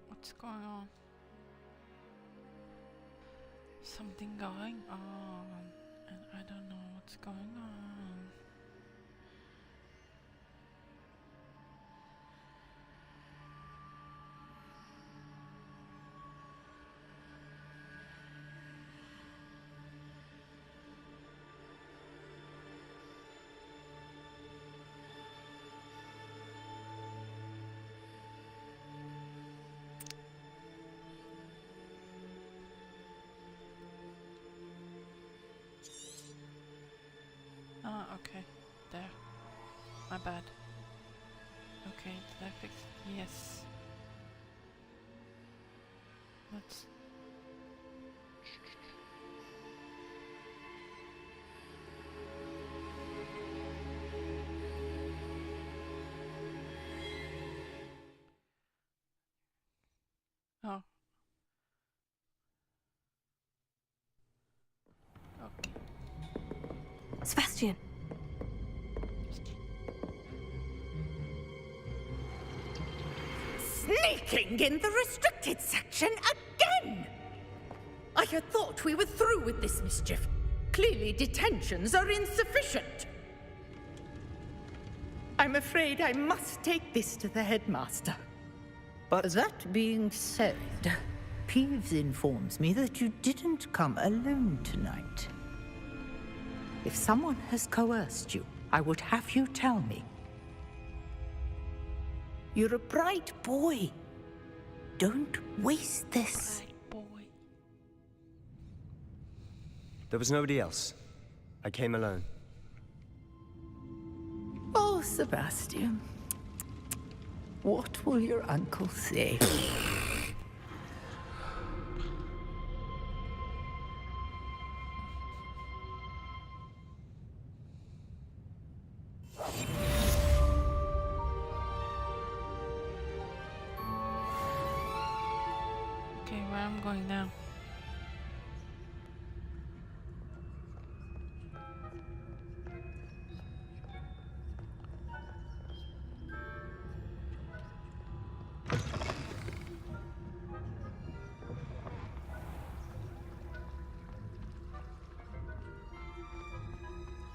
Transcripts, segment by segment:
What's going on? Something going on, and I don't know what's going on. Ah, okay. There. My bad. Okay, did I fix it? Yes. Let's... Oh. Okay. Sebastian! Sneaking in the restricted section again! I had thought we were through with this mischief. Clearly detentions are insufficient. I'm afraid I must take this to the headmaster. But that being said, Peeves informs me that you didn't come alone tonight. If someone has coerced you, I would have you tell me. You're a bright boy. Don't waste this. Bright boy. There was nobody else. I came alone. Oh, Sebastian. What will your uncle say? Okay, where I'm going now?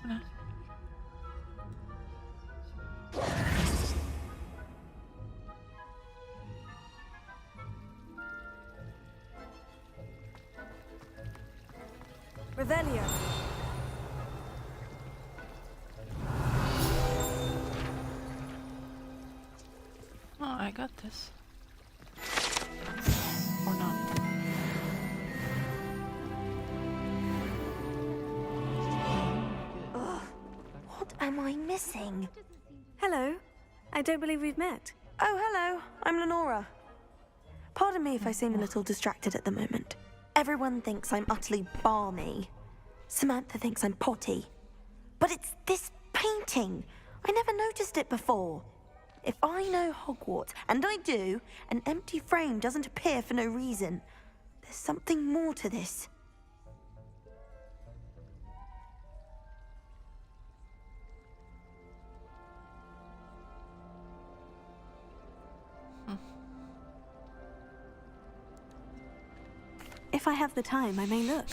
No. Revelio! Oh, I got this. Or not. What am I missing? Hello. I don't believe we've met. Oh, hello. I'm Lenora. Pardon me if I seem a little distracted at the moment. Everyone thinks I'm utterly balmy. Samantha thinks I'm potty. But it's this painting. I never noticed it before. If I know Hogwarts, and I do, an empty frame doesn't appear for no reason. There's something more to this. If I have the time, I may look.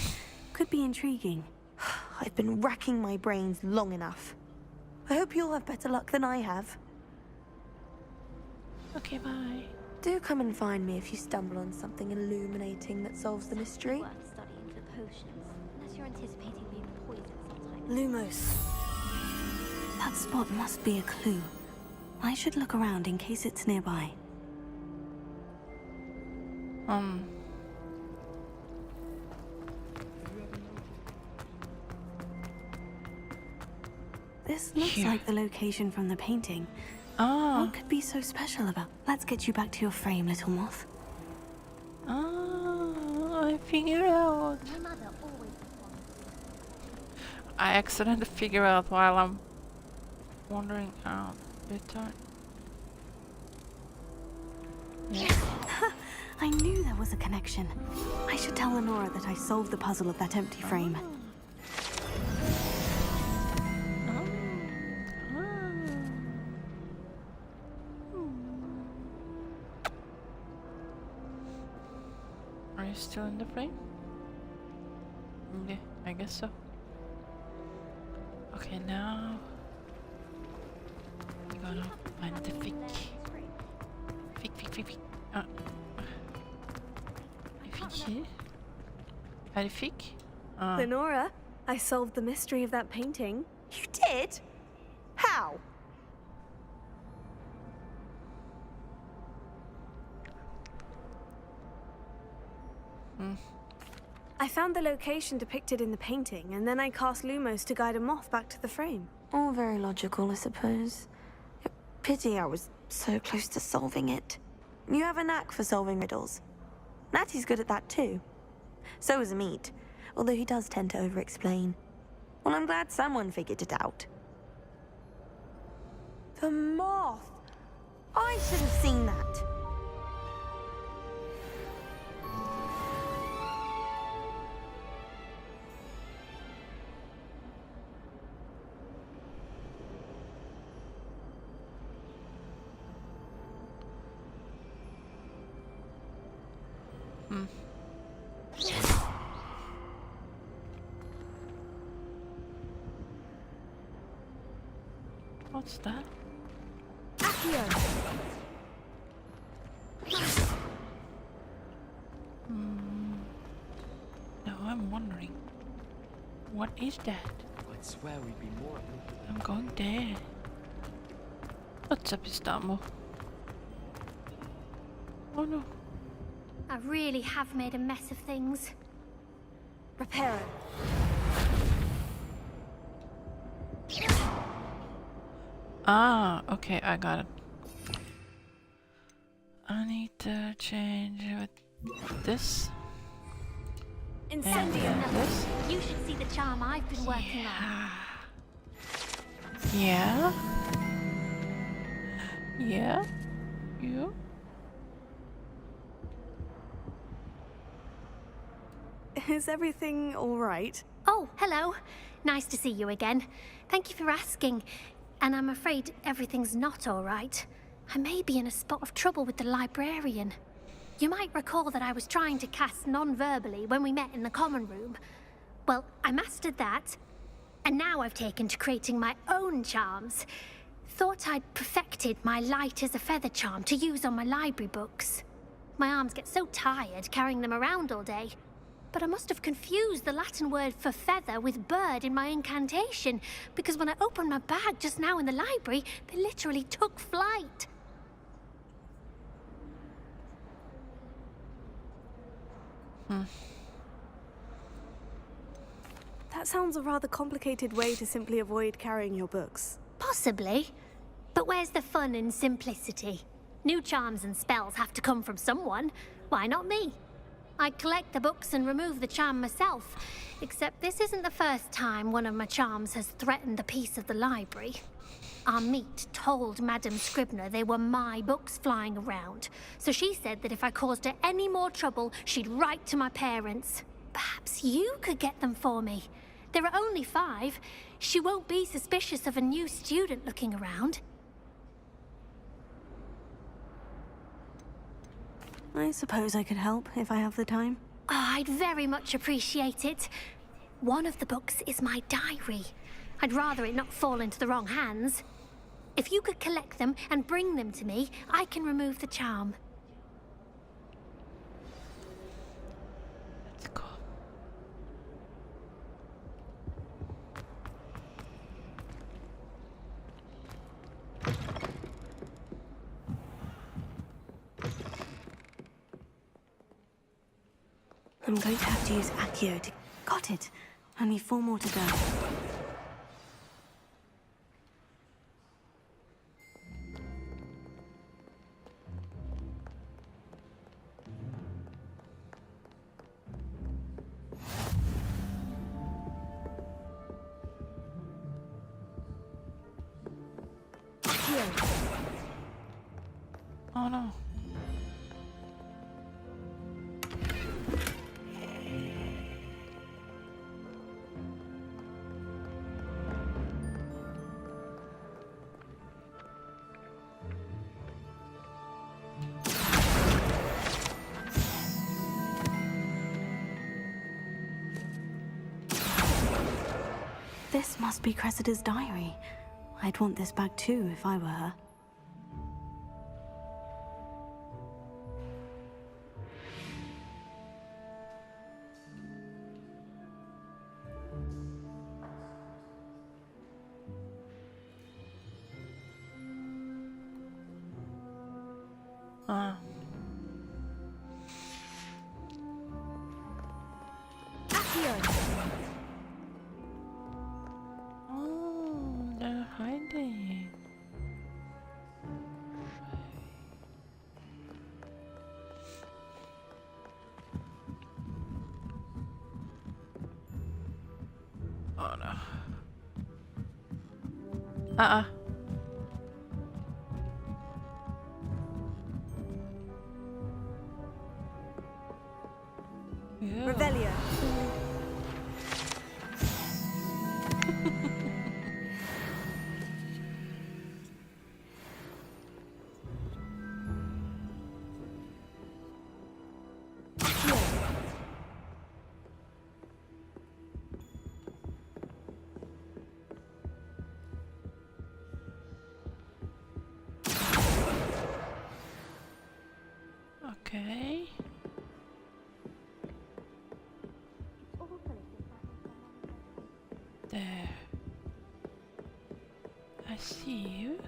Could be intriguing. I've been racking my brains long enough. I hope you'll have better luck than I have. Okay, bye. Do come and find me if you stumble on something illuminating that solves the mystery. Worth studying for potions, unless you're anticipating being poisoned sometime. Lumos. That spot must be a clue. I should look around in case it's nearby. This looks Here. like the location from the painting. Ah. What could be so special about? Let's get you back to your frame, little moth. Ah, I figured out. My mother always performed. I accidentally figure out while I'm wandering out. I knew there was a connection. I should tell Lenora that I solved the puzzle of that empty frame. Are you still in the frame? Yeah, I guess so. Okay, now we gotta find the fig. Fig. Fig here? Är det fig? Lenora, I solved the mystery of that painting. You did? How? I found the location depicted in the painting, and then I cast Lumos to guide a moth back to the frame. All very logical, I suppose. Pity I was so close to solving it. You have a knack for solving riddles. Natty's good at that too. So is Amit, although he does tend to over-explain. Well, I'm glad someone figured it out. The moth! I should have seen that. What's that? Now I'm wondering, what is that? I'd swear we'd be more. I'm going there. What's up, Istanbul? Oh no. I really have made a mess of things. Repair it. Ah, okay, I got it. I need to change with this. Incendio. This. You should see the charm I've been working on. Yeah. Yeah. You. Is everything all right? Oh, hello. Nice to see you again. Thank you for asking. And I'm afraid everything's not all right. I may be in a spot of trouble with the librarian. You might recall that I was trying to cast non-verbally when we met in the common room. Well, I mastered that, and now I've taken to creating my own charms. Thought I'd perfected my light as a feather charm to use on my library books. My arms get so tired carrying them around all day. But I must have confused the Latin word for feather with bird in my incantation, because when I opened my bag just now in the library, they literally took flight. That sounds a rather complicated way to simply avoid carrying your books. Possibly. But where's the fun in simplicity? New charms and spells have to come from someone. Why not me? I collect the books and remove the charm myself. Except this isn't the first time one of my charms has threatened the peace of the library. Amit told Madame Scribner they were my books flying around. So she said that if I caused her any more trouble, she'd write to my parents. Perhaps you could get them for me. There are only 5. She won't be suspicious of a new student looking around. I suppose I could help if I have the time. Oh, I'd very much appreciate it. One of the books is my diary. I'd rather it not fall into the wrong hands. If you could collect them and bring them to me, I can remove the charm. Let's go. I'm going to have to use Accio to... Got it. Only 4 more to go. Oh no. This must be Cressida's diary. I'd want this back too if I were her. Ah. Oh, they're hiding. Oh no. Uh-uh. Ew. Revelio. Okay. There. I see you.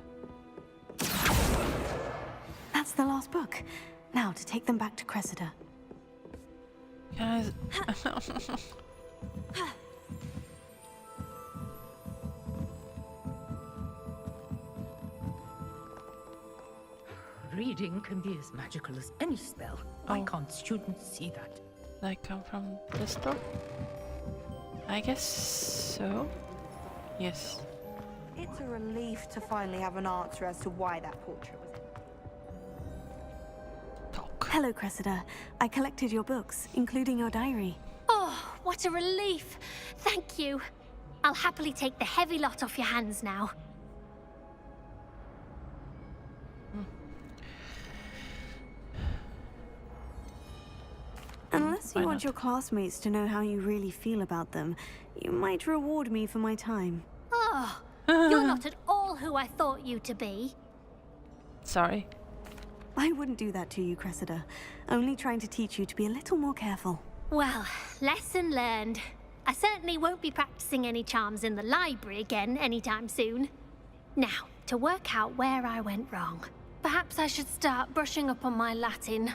That's the last book. Now to take them back to Cressida. Guys. Reading can be as magical as any spell. Why Oh. can't students see that? They come from this door? I guess so. Yes. It's a relief to finally have an answer as to why that portrait was. Talk. Hello, Cressida. I collected your books, including your diary. Oh, what a relief. Thank you. I'll happily take the heavy lot off your hands now. Unless you Why want not? your classmates to know how you really feel about them, you might reward me for my time. Oh, you're not at all who I thought you to be. Sorry. I wouldn't do that to you, Cressida. Only trying to teach you to be a little more careful. Well, lesson learned. I certainly won't be practicing any charms in the library again anytime soon. Now, to work out where I went wrong. Perhaps I should start brushing up on my Latin.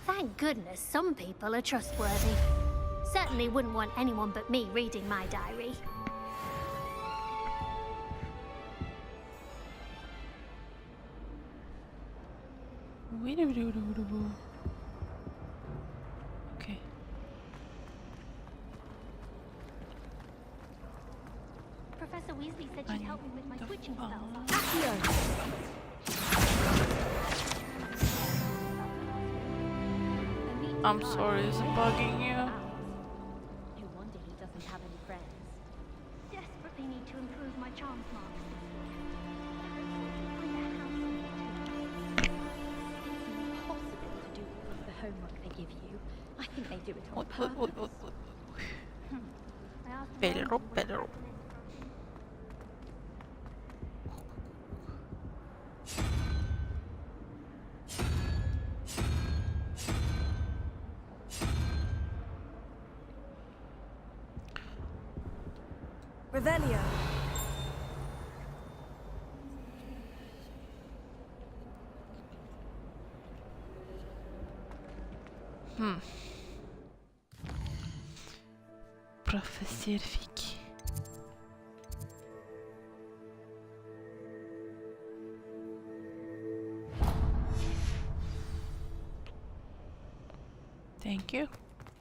Thank goodness some people are trustworthy. Certainly wouldn't want anyone but me reading my diary. Okay. Professor Weasley said I she'd help me with my need twitching the spells. I'm sorry, is it bugging you? No wonder he doesn't have any friends. Desperately need to improve my charms marks. Impossible to do all of the homework they give you. I think they do it on What? purpose. I asked Pedro, Ron what Pedro. happened. Revelio. Professor Vicky. Thank you.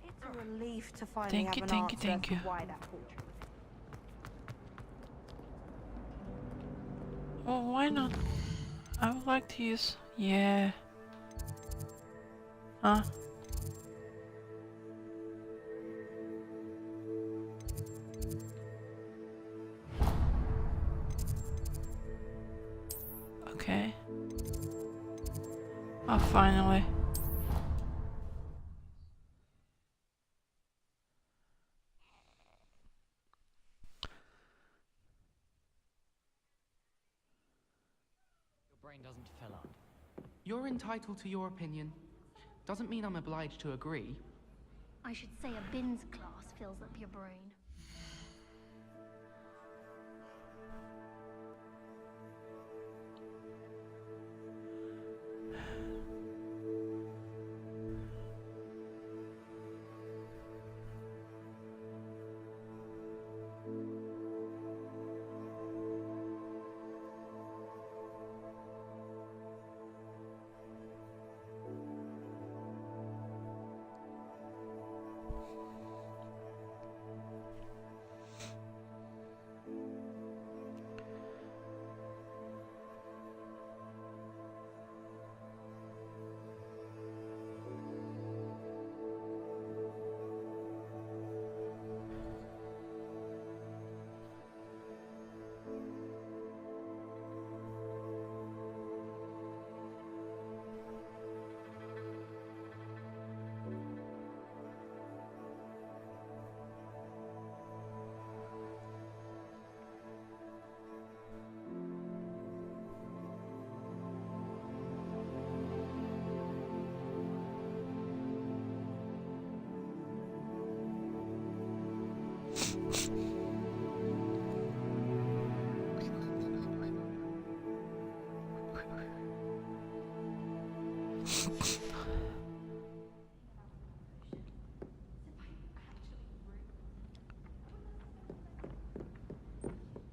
It's a relief to finally Thank have you, an thank you, answer thank as to you. why that portrait was. Oh, why not? I would like to use... Yeah. Huh? Okay. Oh, finally. Your brain doesn't fill up. You're entitled to your opinion. Doesn't mean I'm obliged to agree. I should say a bins class fills up your brain.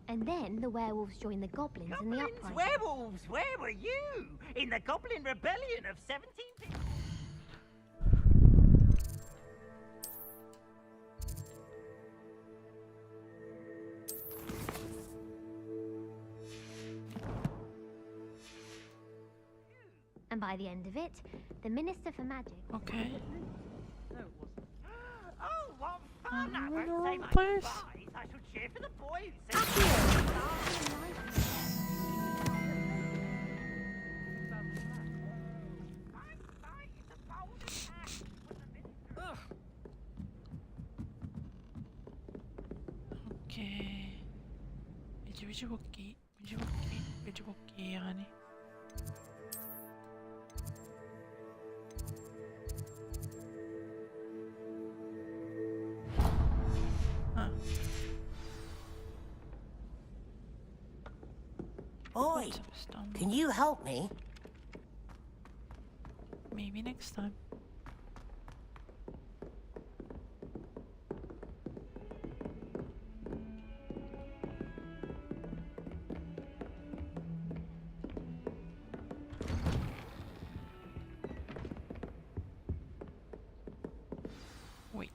And then the werewolves joined the goblins in the uprising. Werewolves, where were you? In the Goblin Rebellion of 17... And by the end of it, the Minister for Magic... Okay. Oh, what fun! I I'm in won't the say wrong my place. goodbyes. I shall cheer for the boys. اوكي بيجي بوكي يعني Oi, can you help me? Maybe next time. Wait.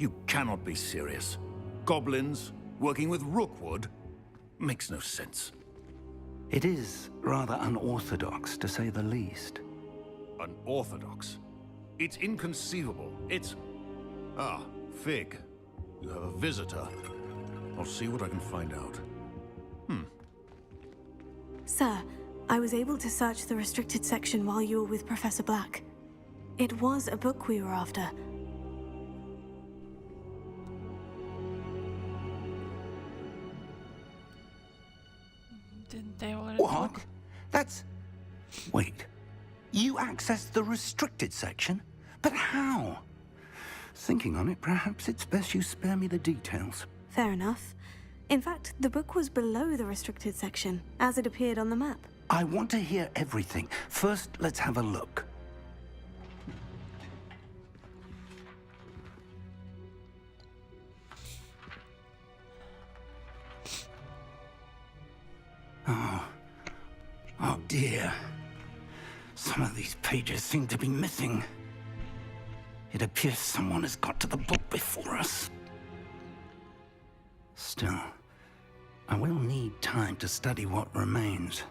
You cannot be serious. Goblins working with Rookwood? Makes no sense. It is rather unorthodox, to say the least. Unorthodox? It's inconceivable. It's... Ah, Fig. You have a visitor. I'll see what I can find out. Sir, I was able to search the restricted section while you were with Professor Black. It was a book we were after. Didn't they already? What? That's... Wait. You accessed the restricted section? But how? Thinking on it, perhaps it's best you spare me the details. Fair enough. In fact, the book was below the restricted section, as it appeared on the map. I want to hear everything. First, let's have a look. Oh dear. Some of these pages seem to be missing. It appears someone has got to the book before us. Still, I will need time to study what remains.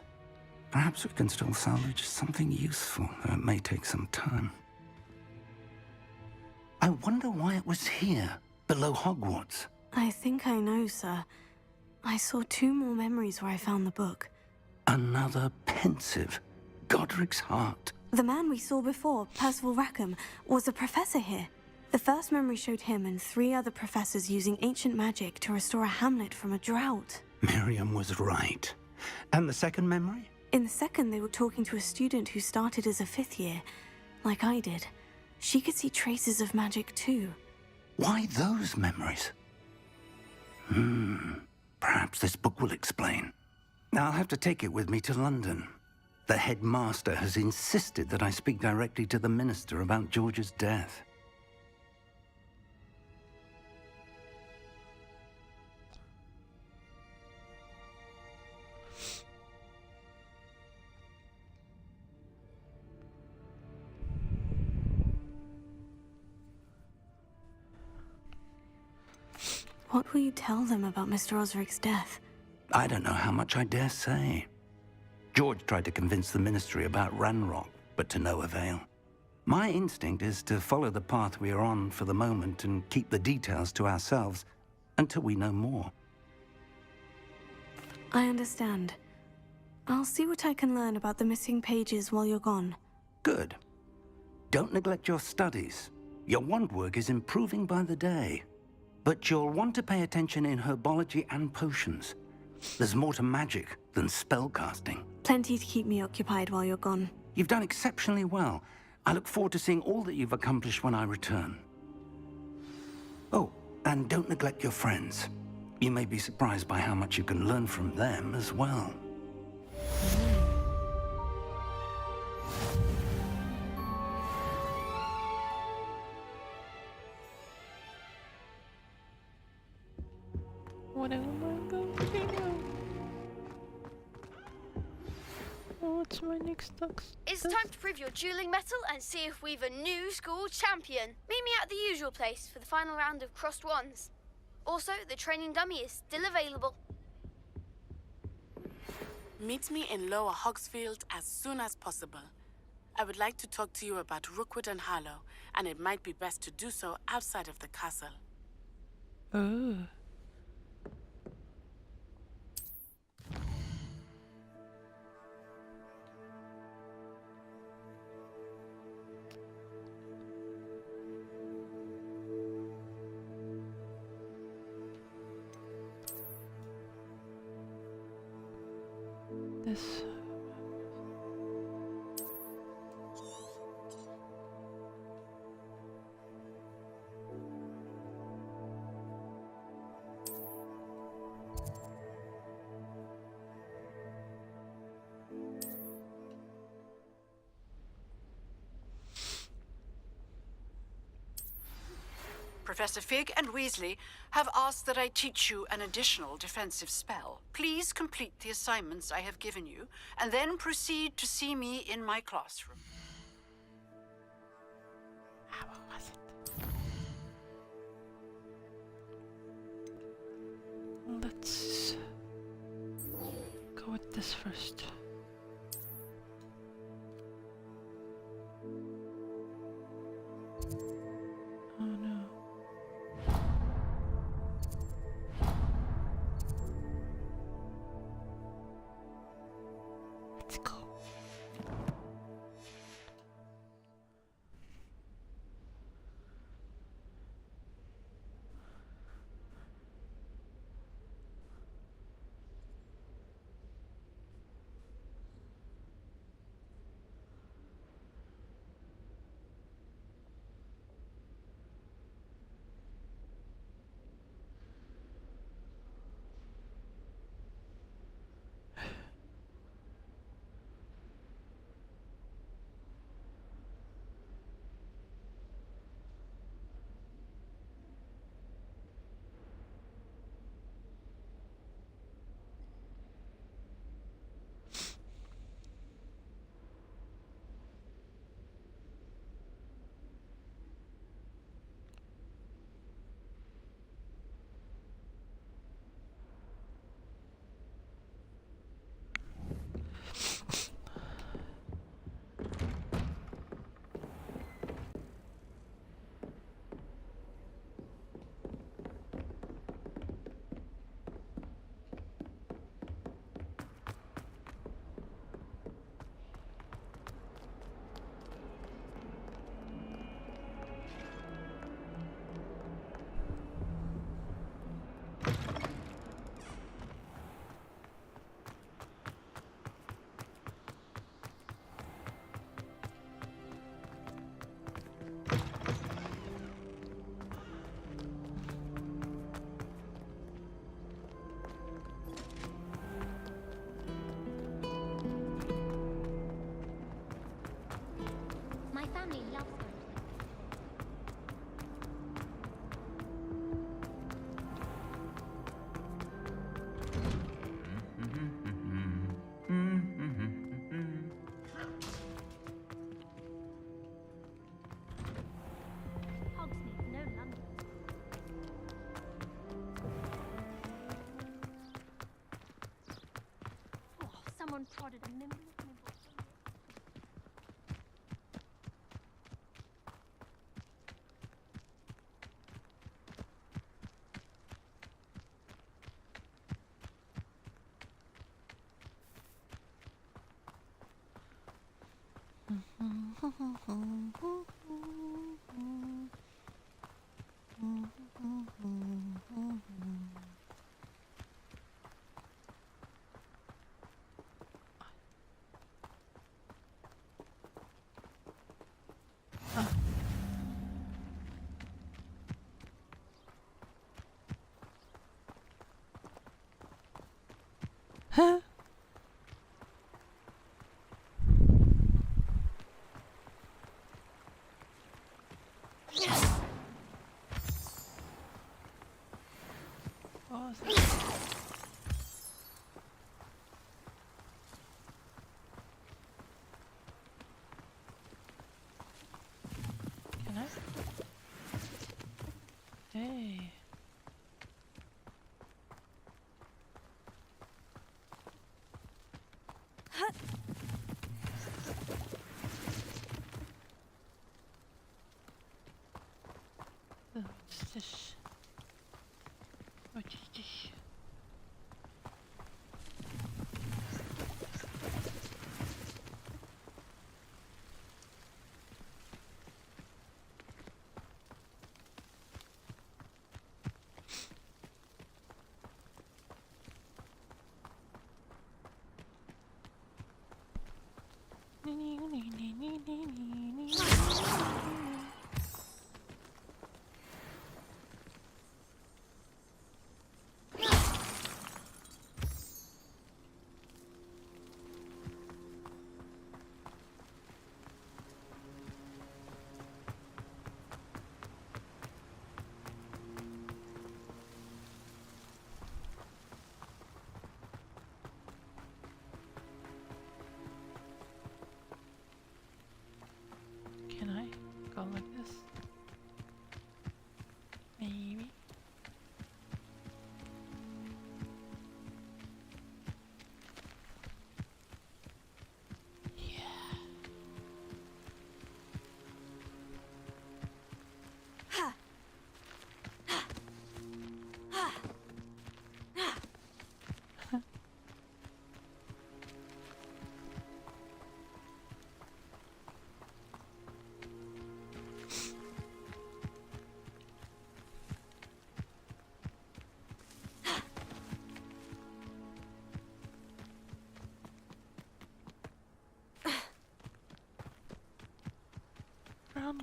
Perhaps we can still salvage something useful, though it may take some time. I wonder why it was here, below Hogwarts. I think I know, sir. I saw 2 more memories where I found the book. Another pensive. Godric's heart. The man we saw before, Percival Rackham, was a professor here. The first memory showed him and 3 other professors using ancient magic to restore a hamlet from a drought. Miriam was right. And the second memory? In the second, they were talking to a student who started as a 5th year, like I did. She could see traces of magic too. Why those memories? Perhaps this book will explain. I'll have to take it with me to London. The headmaster has insisted that I speak directly to the minister about George's death. What will you tell them about Mr. Osric's death? I don't know how much I dare say. George tried to convince the ministry about Ranrock, but to no avail. My instinct is to follow the path we are on for the moment and keep the details to ourselves until we know more. I understand. I'll see what I can learn about the missing pages while you're gone. Good. Don't neglect your studies. Your wand work is improving by the day. But you'll want to pay attention in herbology and potions. There's more to magic than spellcasting. Plenty to keep me occupied while you're gone. You've done exceptionally well. I look forward to seeing all that you've accomplished when I return. Oh, and don't neglect your friends. You may be surprised by how much you can learn from them as well. What am I going to do? What's my next task? It's time to prove your dueling mettle and see if we've a new school champion. Meet me at the usual place for the final round of crossed wands. Also, the training dummy is still available. Meet me in Lower Hogsfield as soon as possible. I would like to talk to you about Rookwood and Harlow, and it might be best to do so outside of the castle. Oh. This. Professor Fig and Weasley have asked that I teach you an additional defensive spell. Please complete the assignments I have given you, and then proceed to see me in my classroom. What was it? let's go with this first. Oh no. Let's go. My family loves going to Hogsmeade, no London. Oh, someone prodded a nimble. Huh? What was that? Can I? Hey. Oh, what's this? What is this?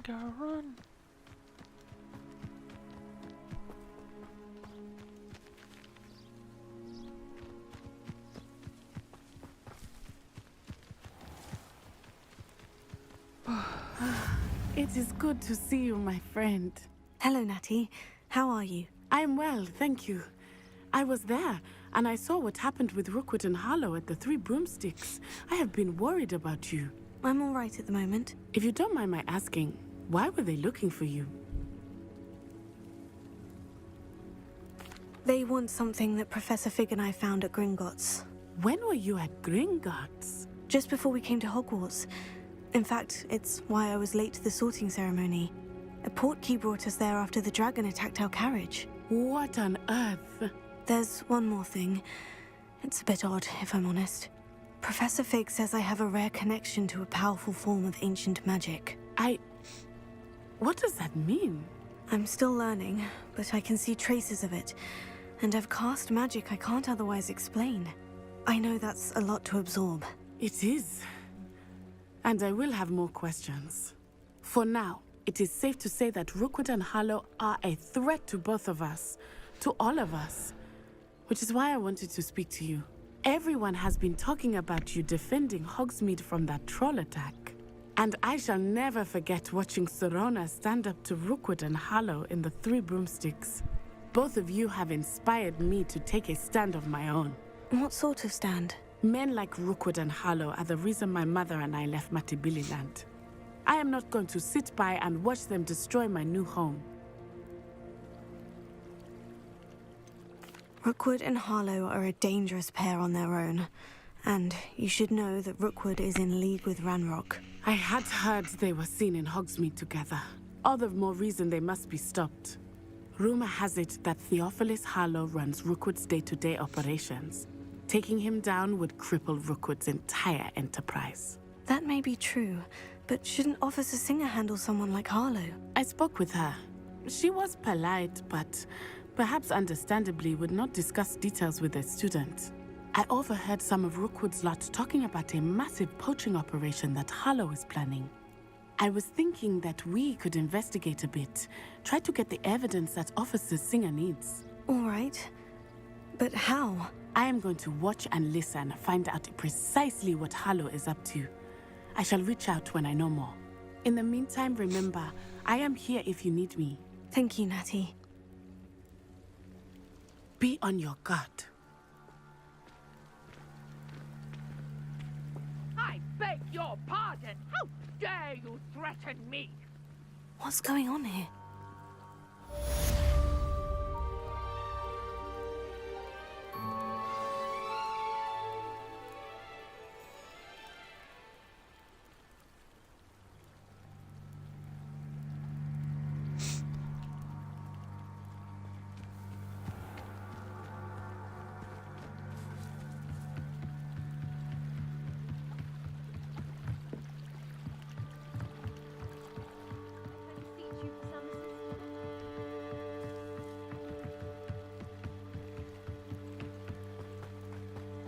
girl, run. It is good to see you, my friend. Hello, Natty. How are you? I'm well, thank you. I was there, and I saw what happened with Rookwood and Harlow at the Three Broomsticks. I have been worried about you. I'm all right at the moment. If you don't mind my asking, why were they looking for you? They want something that Professor Fig and I found at Gringotts. When were you at Gringotts? Just before we came to Hogwarts. In fact, it's why I was late to the sorting ceremony. A portkey brought us there after the dragon attacked our carriage. What on earth? There's one more thing. It's a bit odd, if I'm honest. Professor Fig says I have a rare connection to a powerful form of ancient magic. What does that mean? I'm still learning, but I can see traces of it. And I've cast magic I can't otherwise explain. I know that's a lot to absorb. It is. And I will have more questions. For now, it is safe to say that Rookwood and Harlow are a threat to both of us. To all of us. Which is why I wanted to speak to you. Everyone has been talking about you defending Hogsmeade from that troll attack. And I shall never forget watching Serona stand up to Rookwood and Harlow in the Three Broomsticks. Both of you have inspired me to take a stand of my own. What sort of stand? Men like Rookwood and Harlow are the reason my mother and I left Matibili Land. I am not going to sit by and watch them destroy my new home. Rookwood and Harlow are a dangerous pair on their own. And you should know that Rookwood is in league with Ranrock. I had heard they were seen in Hogsmeade together. All the more reason they must be stopped. Rumor has it that Theophilus Harlow runs Rookwood's day-to-day operations. Taking him down would cripple Rookwood's entire enterprise. That may be true, but shouldn't Officer Singer handle someone like Harlow? I spoke with her. She was polite, but perhaps understandably would not discuss details with a student. I overheard some of Rookwood's lot talking about a massive poaching operation that Harlow is planning. I was thinking that we could investigate a bit, try to get the evidence that Officer Singer needs. All right. But how? I am going to watch and listen, find out precisely what Harlow is up to. I shall reach out when I know more. In the meantime, remember, I am here if you need me. Thank you, Natty. Be on your guard. I beg your pardon. How dare you threaten me? What's going on here?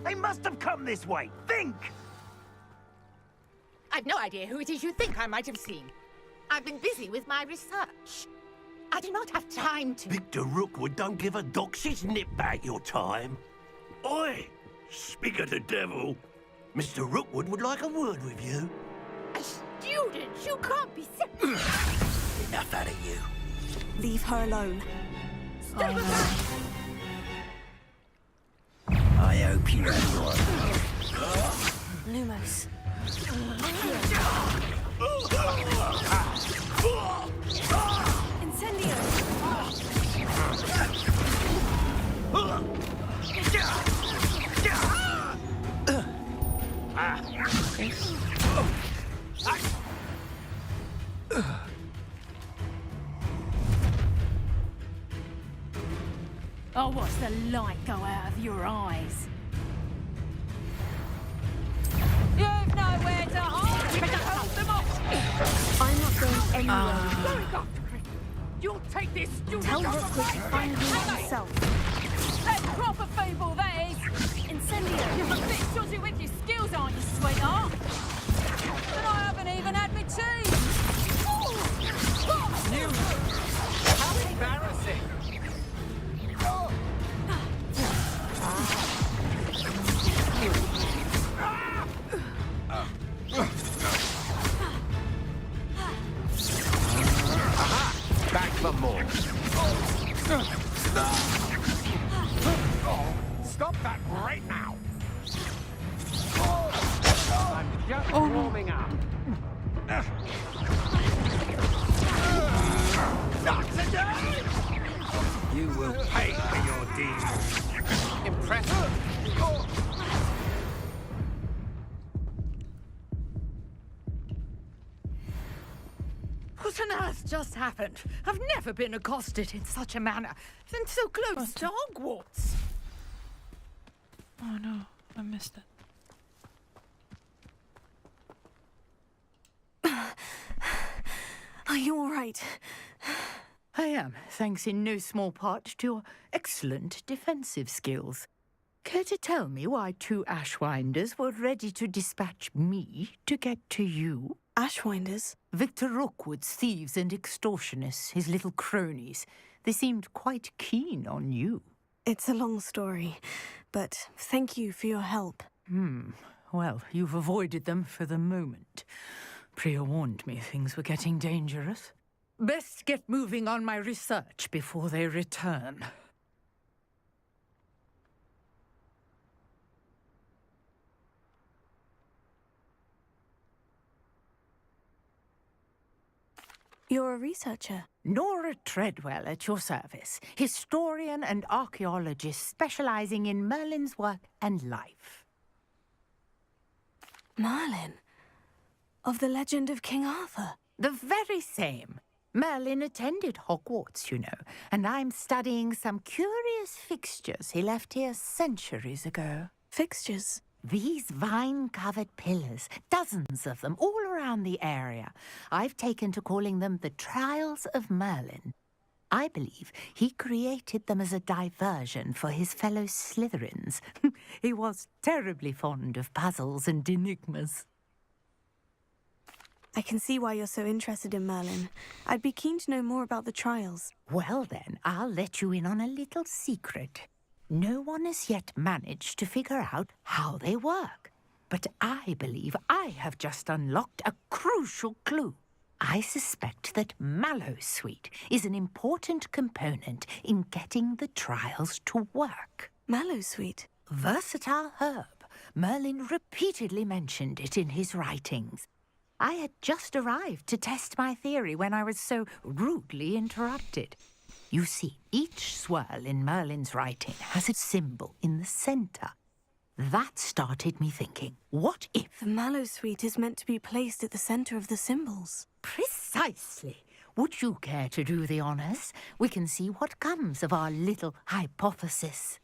They must have come this way. Think! I've no idea who it is you think I might have seen. I've been busy with my research. I do not have time to... Victor Rookwood don't give a doxy's nip back your time. Oi! Speak of the devil. Mr. Rookwood would like a word with you. A student? You can't be... Enough out of you. Leave her alone. Stay back! I hope you have one. Lumos. Incendio! I'll watch the light go out of your eyes. You've nowhere to hide! You better hold them off! I'm not going anywhere. Going after Chris. You'll take this student... Tell Rookwood to find me himself. That's proper feeble, that is! Incendio! You're a bit dodgy with your skills, aren't you, sweetheart? And I haven't even had my tea! Ooh. Warming up. Not today! You will pay for your deeds. Impressive. What on earth just happened? I've never been accosted in such a manner, and so close to Hogwarts. Oh no, I missed it. Are you all right? I am, thanks in no small part to your excellent defensive skills. Care to tell me why 2 Ashwinders were ready to dispatch me to get to you? Ashwinders? Victor Rookwood's thieves and extortionists, his little cronies. They seemed quite keen on you. It's a long story, but thank you for your help. Well, you've avoided them for the moment. Priya warned me things were getting dangerous. Best get moving on my research before they return. You're a researcher? Nora Treadwell at your service, historian and archaeologist specializing in Merlin's work and life. Merlin? Of the legend of King Arthur? The very same. Merlin attended Hogwarts, you know, and I'm studying some curious fixtures he left here centuries ago. Fixtures? These vine-covered pillars, dozens of them, all around the area. I've taken to calling them the Trials of Merlin. I believe he created them as a diversion for his fellow Slytherins. He was terribly fond of puzzles and enigmas. I can see why you're so interested in Merlin. I'd be keen to know more about the trials. Well then, I'll let you in on a little secret. No one has yet managed to figure out how they work. But I believe I have just unlocked a crucial clue. I suspect that Mallowsweet is an important component in getting the trials to work. Mallowsweet? Versatile herb. Merlin repeatedly mentioned it in his writings. I had just arrived to test my theory when I was so rudely interrupted. You see, each swirl in Merlin's writing has a symbol in the centre. That started me thinking, what if... The Mallowsweet is meant to be placed at the centre of the symbols. Precisely. Would you care to do the honours? We can see what comes of our little hypothesis.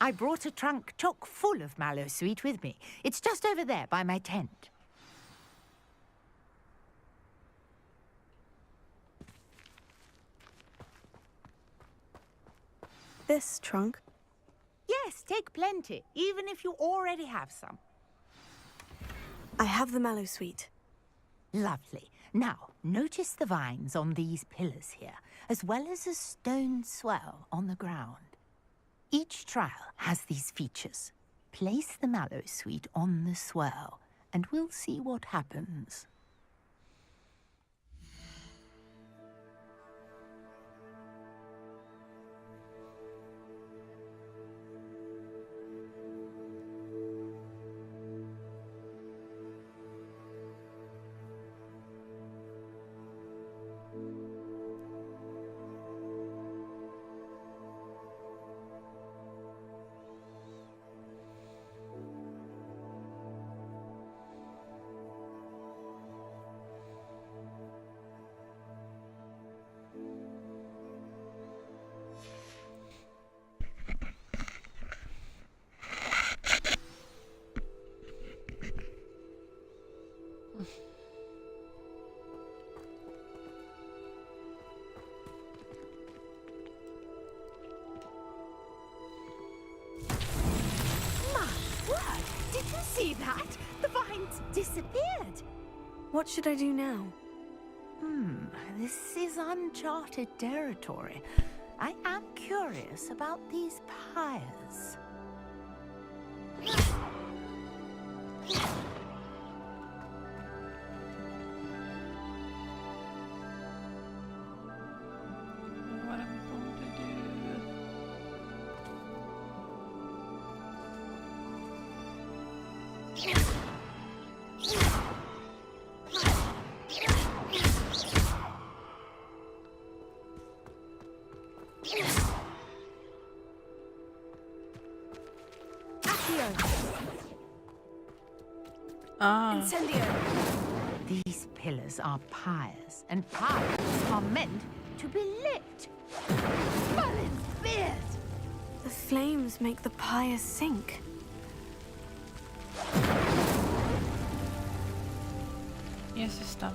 I brought a trunk chock full of Mallowsweet with me. It's just over there by my tent. This trunk? Yes, take plenty, even if you already have some. I have the Mallowsweet. Lovely. Now, notice the vines on these pillars here, as well as a stone swell on the ground. Each trial has these features. Place the Mallowsweet on the swell, and we'll see what happens. See that? The vines disappeared. What should I do now? This is uncharted territory. I am curious about these pyres. What am I going to do? Incendio. These pillars are pyres, and pyres are meant to be lit. Merlin spears! The flames make the pyre sink. Yes, estamos.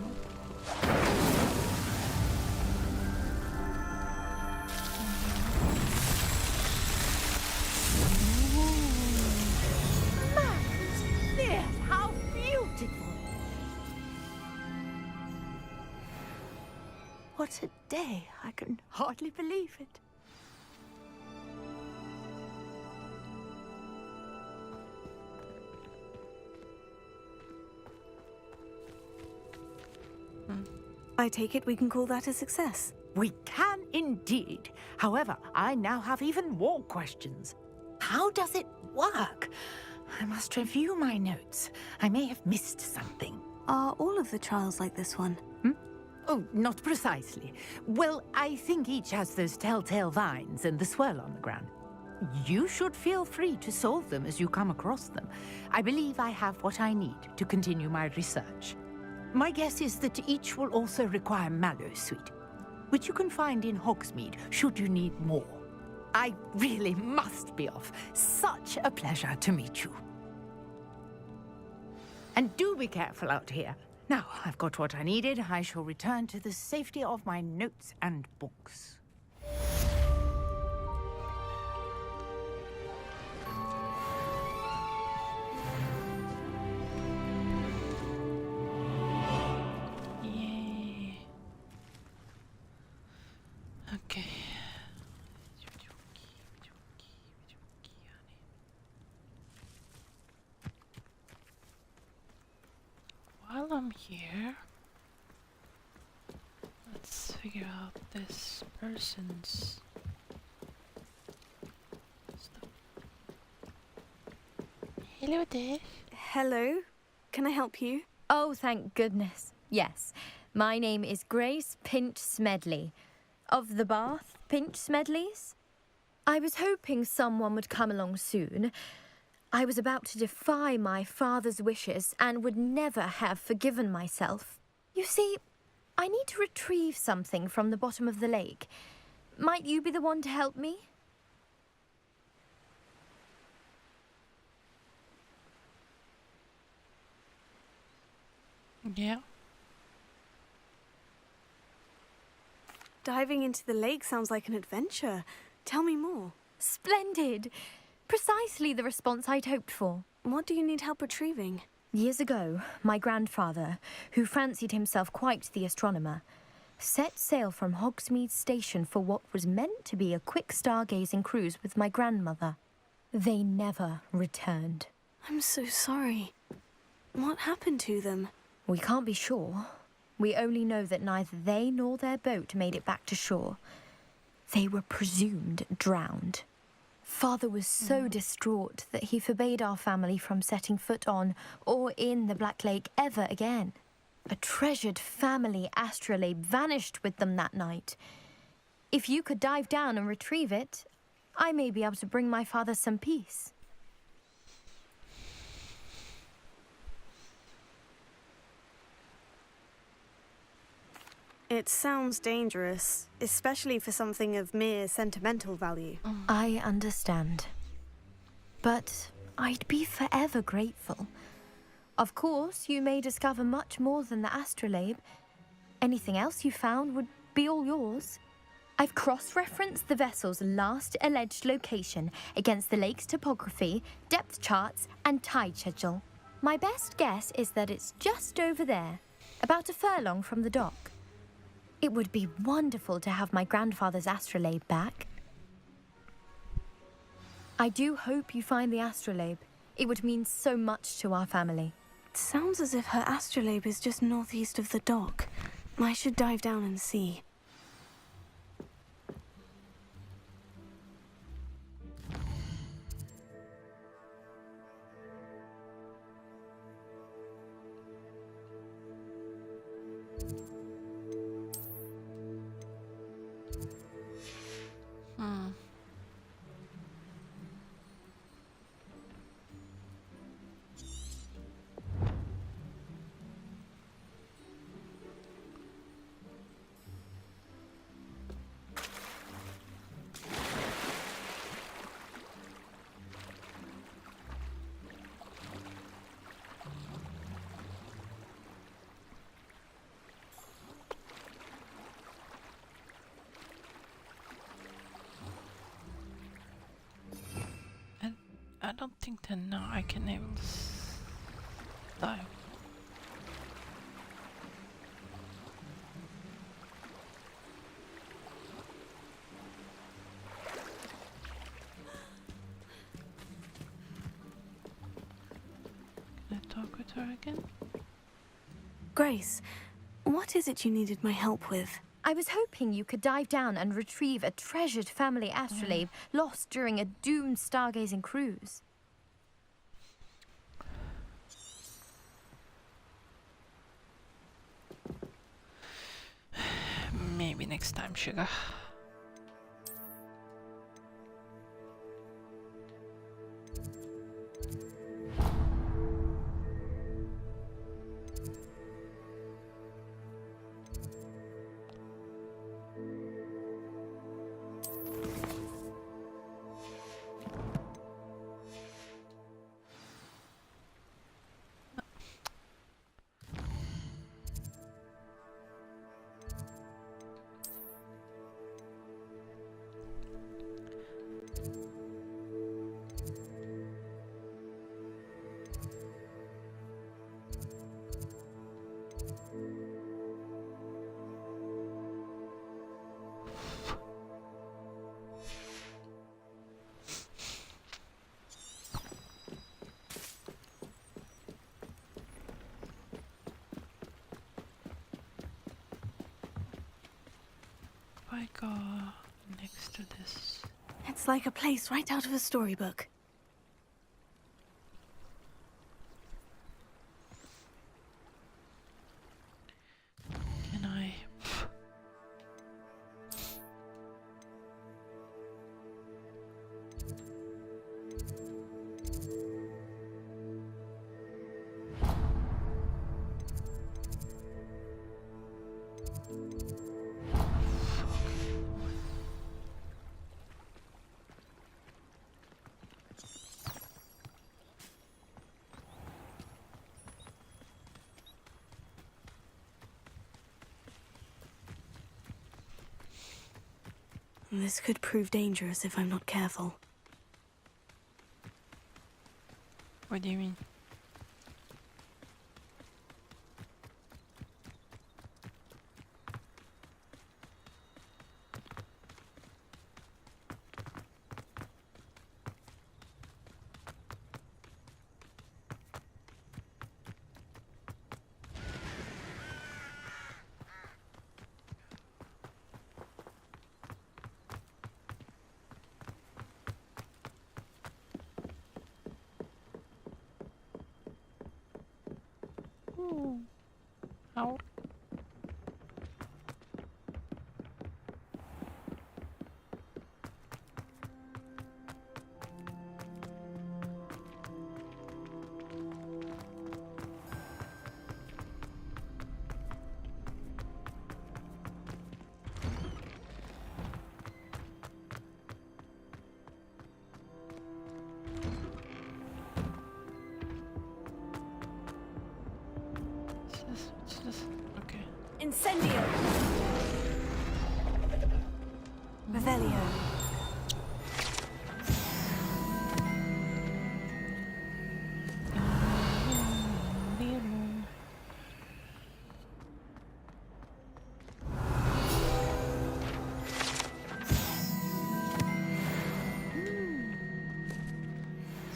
Spears, how beautiful! What a day! I can hardly believe it. I take it we can call that a success. We can indeed. However, I now have even more questions. How does it work? I must review my notes. I may have missed something. Are all of the trials like this one? Oh, not precisely. Well, I think each has those telltale vines and the swirl on the ground. You should feel free to solve them as you come across them. I believe I have what I need to continue my research. My guess is that each will also require mallow sweet, which you can find in Hogsmeade should you need more. I really must be off. Such a pleasure to meet you. And do be careful out here. Now, I've got what I needed. I shall return to the safety of my notes and books. Yay. Okay. While I'm here, let's figure out this person's stuff. Hello there. Hello. Can I help you? Oh, thank goodness. Yes. My name is Grace Pinch Smedley. Of the Bath Pinch Smedleys. I was hoping someone would come along soon. I was about to defy my father's wishes and would never have forgiven myself. You see, I need to retrieve something from the bottom of the lake. Might you be the one to help me? Yeah. Diving into the lake sounds like an adventure. Tell me more. Splendid! Precisely the response I'd hoped for. What do you need help retrieving? Years ago, my grandfather, who fancied himself quite the astronomer, set sail from Hogsmeade Station for what was meant to be a quick stargazing cruise with my grandmother. They never returned. I'm so sorry. What happened to them? We can't be sure. We only know that neither they nor their boat made it back to shore. They were presumed drowned. Father was so distraught that he forbade our family from setting foot on or in the Black Lake ever again. A treasured family astrolabe vanished with them that night. If you could dive down and retrieve it, I may be able to bring my father some peace. It sounds dangerous, especially for something of mere sentimental value. I understand. But I'd be forever grateful. Of course, you may discover much more than the astrolabe. Anything else you found would be all yours. I've cross-referenced the vessel's last alleged location against the lake's topography, depth charts, and tide schedule. My best guess is that it's just over there, about a furlong from the dock. It would be wonderful to have my grandfather's astrolabe back. I do hope you find the astrolabe. It would mean so much to our family. It sounds as if her astrolabe is just northeast of the dock. I should dive down and see. I don't think that now I can even dive. Can I talk with her again? Grace, what is it you needed my help with? I was hoping you could dive down and retrieve a treasured family astrolabe lost during a doomed stargazing cruise. Maybe next time, sugar. I go next to this? It's like a place right out of a storybook. Can I? This could prove dangerous if I'm not careful. What do you mean? Ow. What's this? Okay. Incendio! Revelio.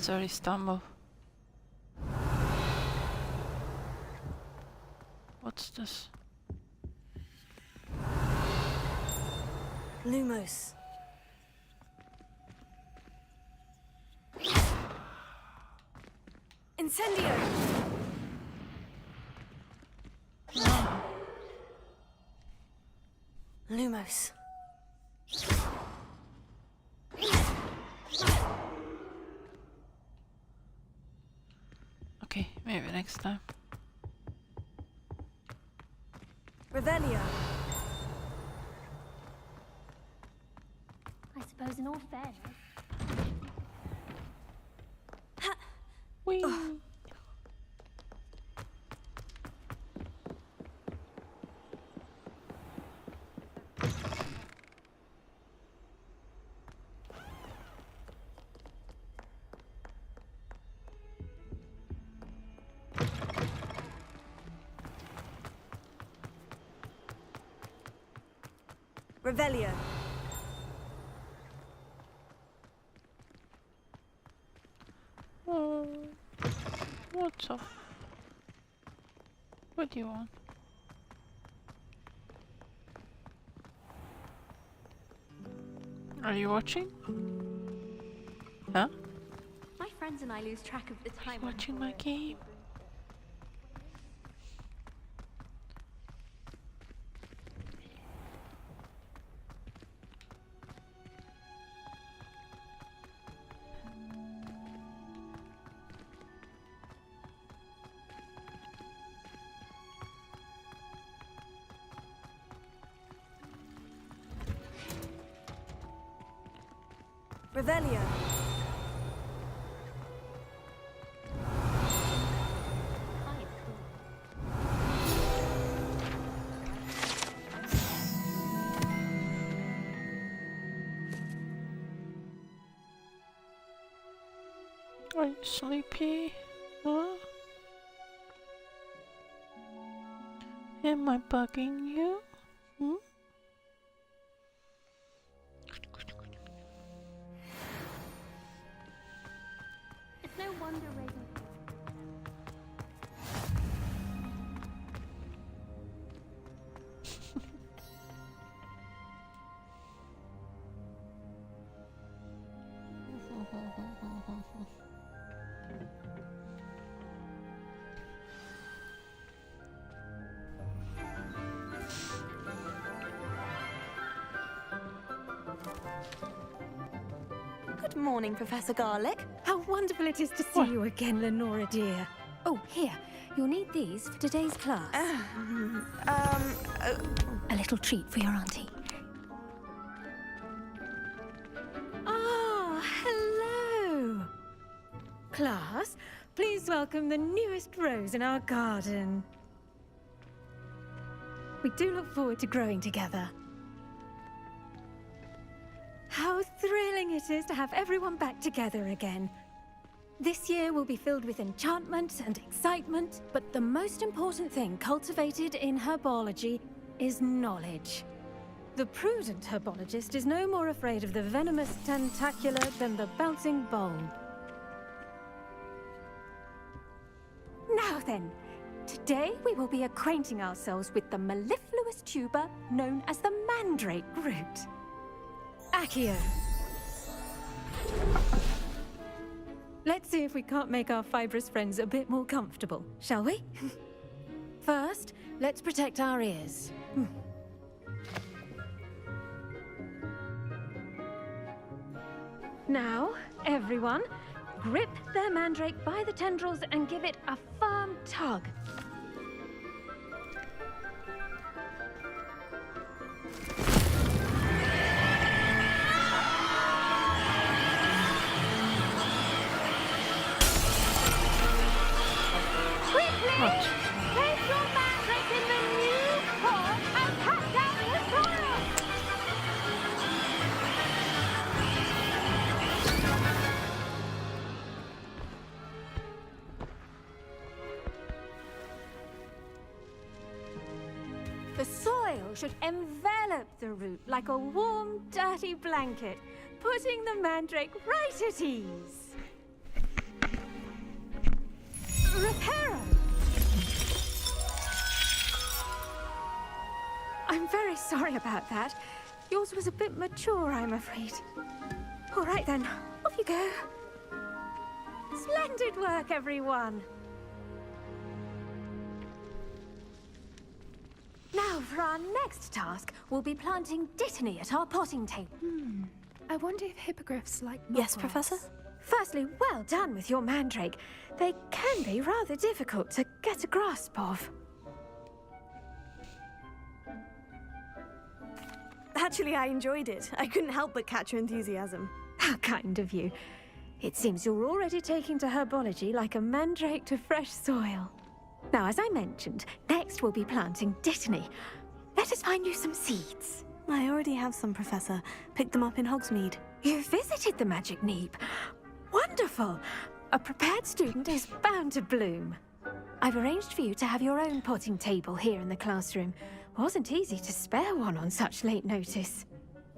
Sorry, stumble. What's this? Lumos. Incendio! Lumos. Okay, maybe next time. Revelio. I suppose in all fairness. Whee! Revelio. Oh, what's up? What do you want? Are you watching? Huh? My friends and I lose track of the time. Watching my game. Revelio. Are you sleepy? Huh? Am I bugging you? Hmm? It's no wonder Raven. Good morning, Professor Garlic. How wonderful it is to see you again, Lenora dear. Oh, here. You'll need these for today's class. A little treat for your auntie. Ah, hello. Class, please welcome the newest rose in our garden. We do look forward to growing together. How thrilling it is to have everyone back together again. This year will be filled with enchantment and excitement, but the most important thing cultivated in herbology is knowledge. The prudent herbologist is no more afraid of the venomous tentacula than the bouncing bulb. Now then, today we will be acquainting ourselves with the mellifluous tuber known as the mandrake root. Accio. Let's see if we can't make our fibrous friends a bit more comfortable, shall we? First, let's protect our ears. Now, everyone, grip their mandrake by the tendrils and give it a firm tug. What? Place your mandrake in the new pot and cut down the soil! The soil should envelop the root like a warm, dirty blanket, putting the mandrake right at ease. Reparo! I'm very sorry about that. Yours was a bit mature, I'm afraid. All right then, off you go. Splendid work, everyone. Now, for our next task, we'll be planting Dittany at our potting table. I wonder if hippogriffs like Yes, Professor? Firstly, well done with your mandrake. They can be rather difficult to get a grasp of. Actually, I enjoyed it. I couldn't help but catch your enthusiasm. How kind of you. It seems you're already taking to herbology like a mandrake to fresh soil. Now, as I mentioned, next we'll be planting Dittany. Let us find you some seeds. I already have some, Professor. Picked them up in Hogsmeade. You visited the Magic Neep. Wonderful! A prepared student is bound to bloom. I've arranged for you to have your own potting table here in the classroom. Wasn't easy to spare one on such late notice.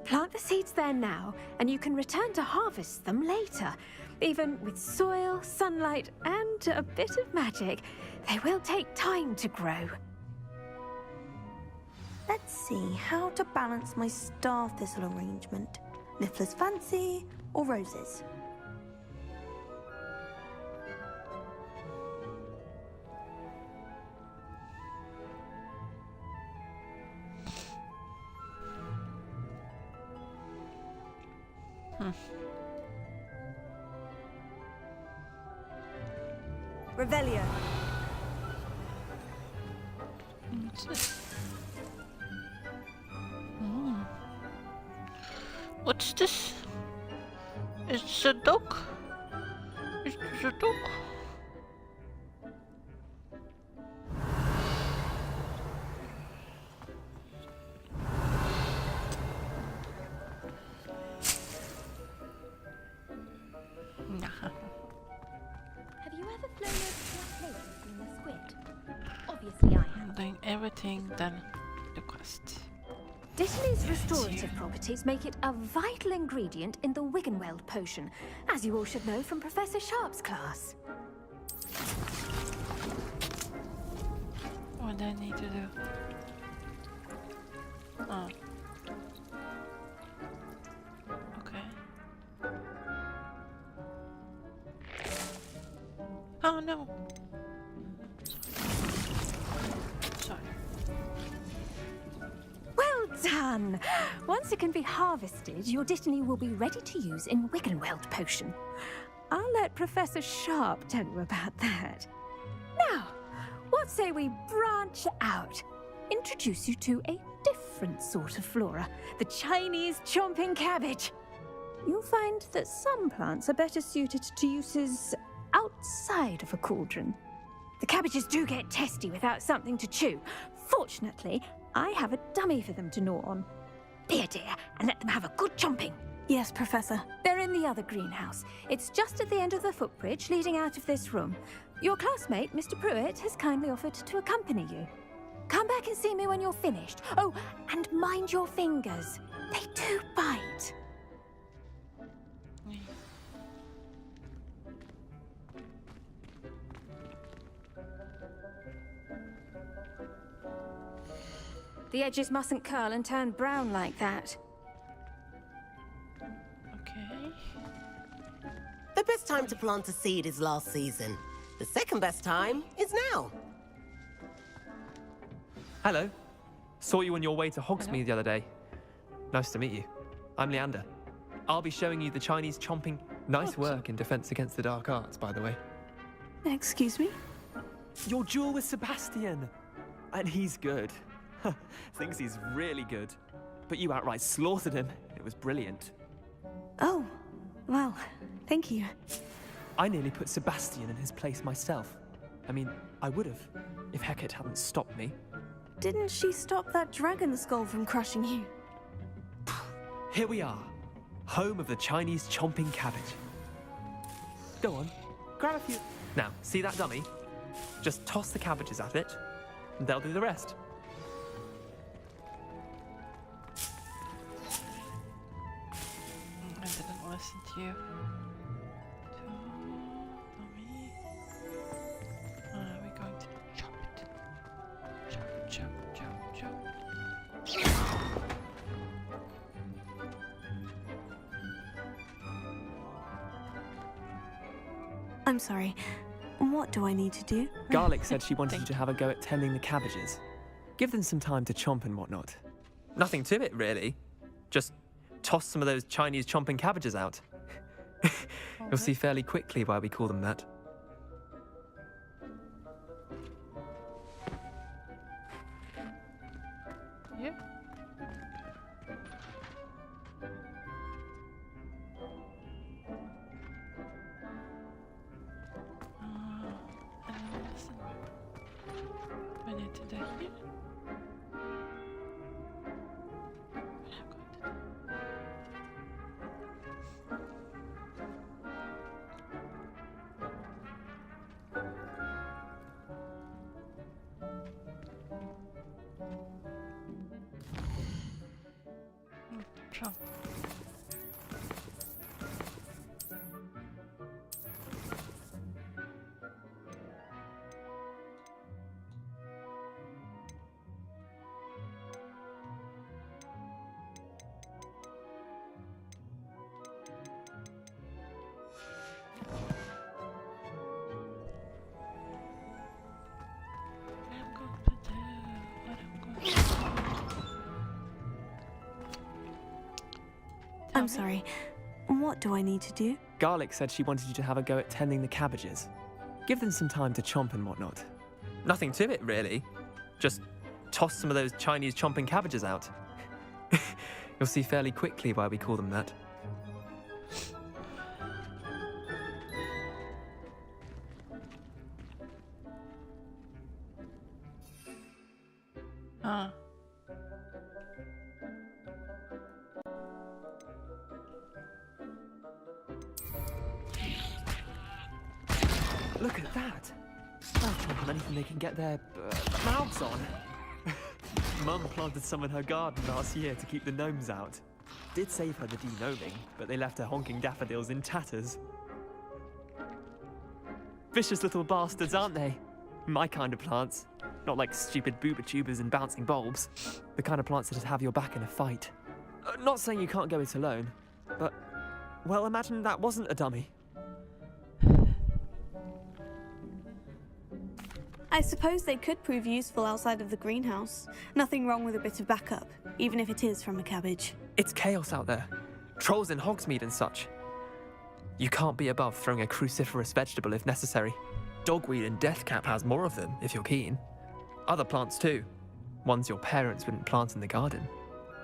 Plant the seeds there now, and you can return to harvest them later. Even with soil, sunlight, and a bit of magic, they will take time to grow. Let's see how to balance my star thistle arrangement. Niffler's fancy or roses? Revelio. What's this? What's this? It's a dog? It's a dog? Have you ever flown over Black Lake and seen the squid? Obviously I have. I'm doing everything then the quest. Dittany's restorative properties make it a vital ingredient in the Wiggenweld potion, as you all should know from Professor Sharp's class. What do I need to do? Oh. Okay. Oh no! Sorry. Well done! Once it can be harvested, your Dittany will be ready to use in Wiggenweld potion. I'll let Professor Sharp tell you about that. Now, what say we branch out? Introduce you to a different sort of flora, the Chinese chomping cabbage. You'll find that some plants are better suited to uses outside of a cauldron. The cabbages do get testy without something to chew. Fortunately, I have a dummy for them to gnaw on. Be a dear and let them have a good chomping. Yes, Professor. They're in the other greenhouse. It's just at the end of the footbridge leading out of this room. Your classmate, Mr. Pruitt, has kindly offered to accompany you. Come back and see me when you're finished. Oh, and mind your fingers. They do bite. The edges mustn't curl and turn brown like that. Okay. The best time to plant a seed is last season. The second best time is now. Hello. Saw you on your way to Hogsmeade the other day. Nice to meet you. I'm Leander. I'll be showing you the Chinese chomping. Nice work in Defense Against the Dark Arts, by the way. Excuse me? Your duel with Sebastian. And he's good. Thinks he's really good. But you outright slaughtered him. It was brilliant. Oh, well, thank you. I nearly put Sebastian in his place myself. I mean, I would have, if Hecate hadn't stopped me. Didn't she stop that dragon skull from crushing you? Here we are, home of the Chinese chomping cabbage. Go on, grab a few. Now, see that dummy? Just toss the cabbages at it, and they'll do the rest. I didn't listen to you. We're going to chop it. Chop, chop, chop, chop. I'm sorry. What do I need to do? Garlic said she wanted you to have a go at tending the cabbages. Give them some time to chomp and whatnot. Nothing to it, really. Just toss some of those Chinese chomping cabbages out. You'll see fairly quickly why we call them that. Yeah. I don't listen. I need to do here. from? I'm sorry. What do I need to do? Garlic said she wanted you to have a go at tending the cabbages. Give them some time to chomp and whatnot. Nothing to it, really. Just toss some of those Chinese chomping cabbages out. You'll see fairly quickly why we call them that. Ah. Look at that! They'll chomp on anything they can get their mouths on. Mum planted some in her garden last year to keep the gnomes out. Did save her the de-gnoming, but they left her honking daffodils in tatters. Vicious little bastards, aren't they? My kind of plants. Not like stupid booba tubers and bouncing bulbs. The kind of plants that'd have your back in a fight. Not saying you can't go it alone, but, well, imagine that wasn't a dummy. I suppose they could prove useful outside of the greenhouse. Nothing wrong with a bit of backup, even if it is from a cabbage. It's chaos out there. Trolls in Hogsmeade and such. You can't be above throwing a cruciferous vegetable if necessary. Dogweed and deathcap has more of them, if you're keen. Other plants too. Ones your parents wouldn't plant in the garden.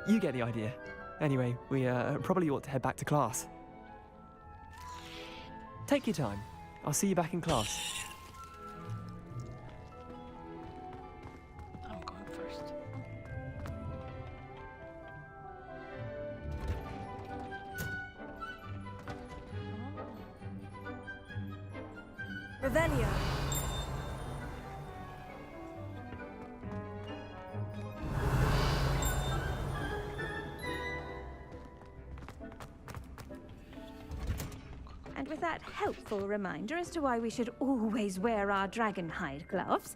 You get the idea. Anyway, we probably ought to head back to class. Take your time. I'll see you back in class. I'm going first. Revelio. And with that helpful reminder as to why we should always wear our dragon hide gloves,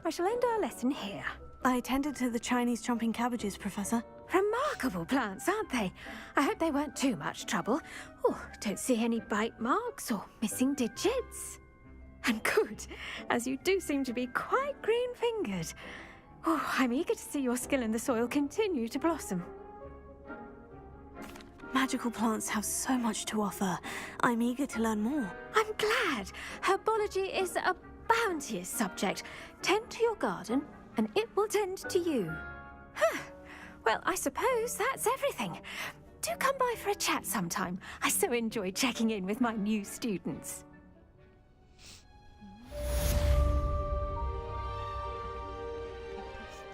I shall end our lesson here. I tended to the Chinese chomping cabbages, Professor. Remarkable plants, aren't they? I hope they weren't too much trouble. Oh, don't see any bite marks or missing digits. And good, as you do seem to be quite green-fingered. Oh, I'm eager to see your skill in the soil continue to blossom. Magical plants have so much to offer. I'm eager to learn more. I'm glad. Herbology is a bounteous subject. Tend to your garden, and it will tend to you. Huh. Well, I suppose that's everything. Do come by for a chat sometime. I so enjoy checking in with my new students.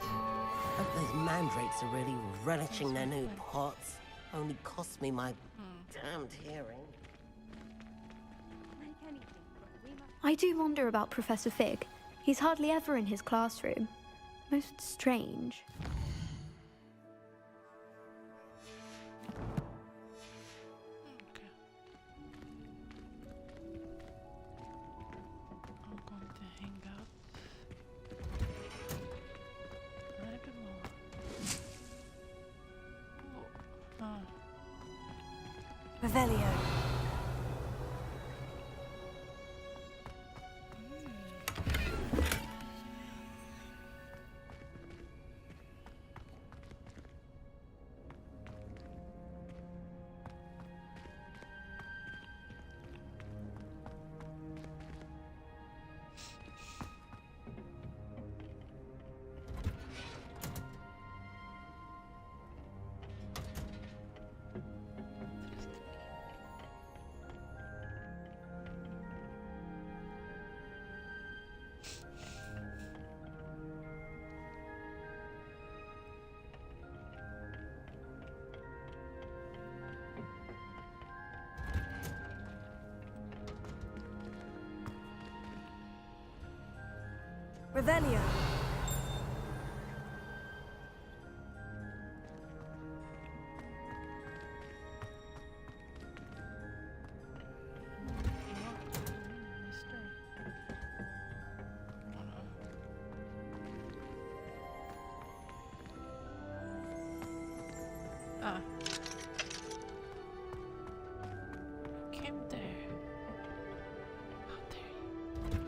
Hope those mandrakes are really relishing their new pots. Only cost me my damned hearing. I do wonder about Professor Fig. He's hardly ever in his classroom. Most strange. I'm going to hang up a little bit more. Oh. Revelio. Revelio. him there. How dare you.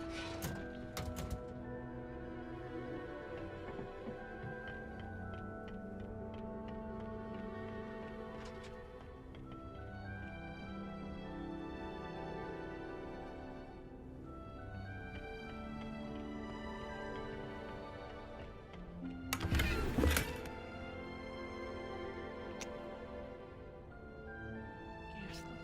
Guess not.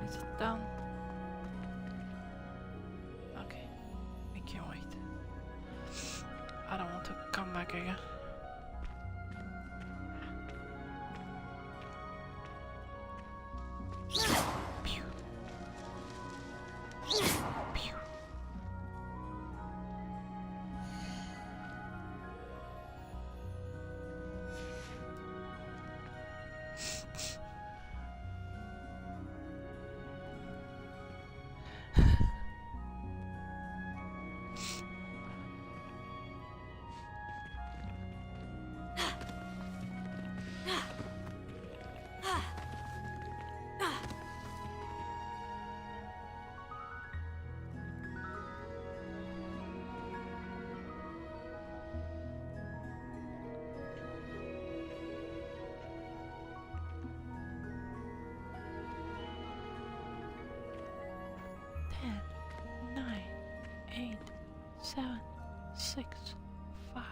Is it done? Okay, we can wait. I don't want to come back again. Pew. Pew. Ten, 9, 8, 7, 6, 5,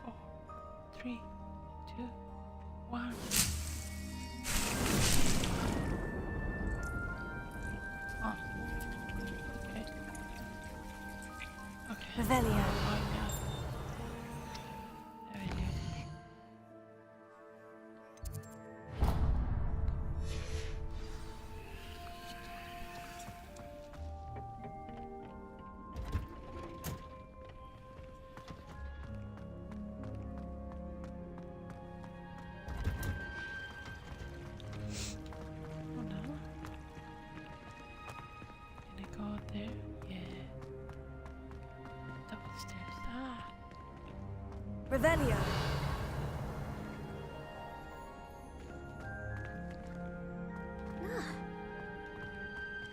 4, 3, 2, 1. Oh. Okay. Okay. Revelio. Oh, yeah. There we go. Oh no. Can I go up there? Yeah. Double stairs. Ah. Revelio.